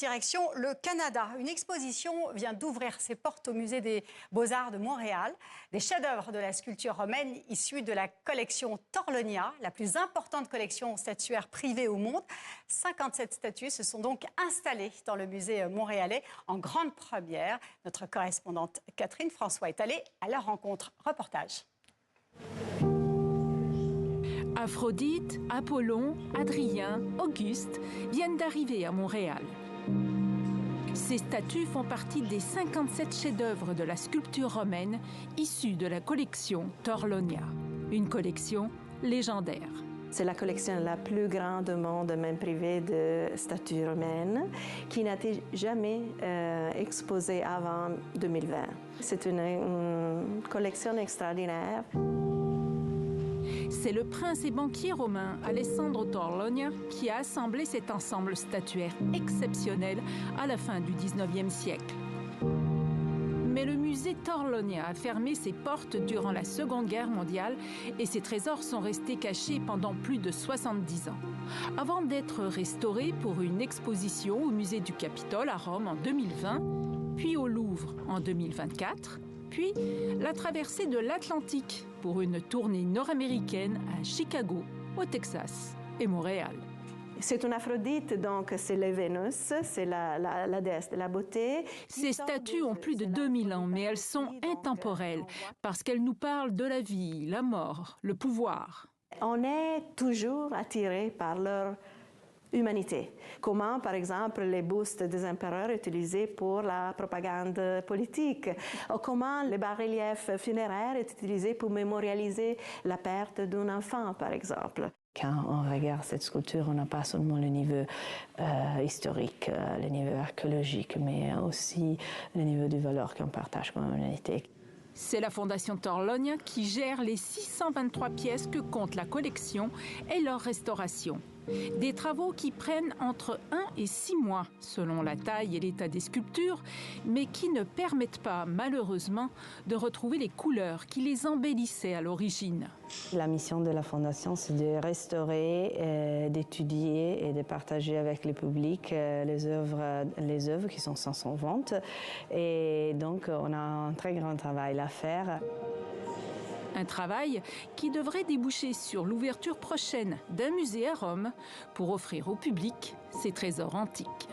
direction le Canada. Une exposition vient d'ouvrir ses portes au Musée des Beaux-Arts de Montréal. Des chefs-d'œuvre de la sculpture romaine issus de la collection Torlonia, la plus importante collection statuaire privée au monde. 57 statues se sont donc installées dans le musée montréalais en grande première. Notre correspondante Catherine François est allée à leur rencontre. Reportage. Aphrodite, Apollon, Adrien, Auguste viennent d'arriver à Montréal. Ces statues font partie des 57 chefs-d'œuvre de la sculpture romaine issus de la collection Torlonia, une collection légendaire. C'est la collection la plus grande au monde, même privée, de statues romaines, qui n'a été jamais exposée avant 2020. C'est une collection extraordinaire. C'est le prince et banquier romain Alessandro Torlonia qui a assemblé cet ensemble statuaire exceptionnel à la fin du XIXe siècle. Mais le musée Torlonia a fermé ses portes durant la Seconde Guerre mondiale et ses trésors sont restés cachés pendant plus de 70 ans, avant d'être restaurés pour une exposition au musée du Capitole à Rome en 2020, puis au Louvre en 2024, puis la traversée de l'Atlantique pour une tournée nord-américaine à Chicago, au Texas et Montréal. C'est une Aphrodite, donc c'est la Vénus, c'est la déesse de la beauté. Ces statues ont plus de 2000 ans, mais elles sont intemporelles parce qu'elles nous parlent de la vie, la mort, le pouvoir. On est toujours attiré par leur humanité. Comment, par exemple, les bustes des empereurs utilisés pour la propagande politique, ou comment les bas-reliefs funéraires est utilisés pour mémorialiser la perte d'un enfant, par exemple. Quand on regarde cette sculpture, on n'a pas seulement le niveau historique, le niveau archéologique, mais aussi le niveau de valeur qu'on partage comme humanité. C'est la Fondation Torlonia qui gère les 623 pièces que compte la collection et leur restauration. Des travaux qui prennent entre 1 et 6 mois, selon la taille et l'état des sculptures, mais qui ne permettent pas, malheureusement, de retrouver les couleurs qui les embellissaient à l'origine. La mission de la Fondation, c'est de restaurer, d'étudier et de partager avec le public les œuvres qui sont sans vente. Et donc, on a un très grand travail à faire. Un travail qui devrait déboucher sur l'ouverture prochaine d'un musée à Rome pour offrir au public ses trésors antiques.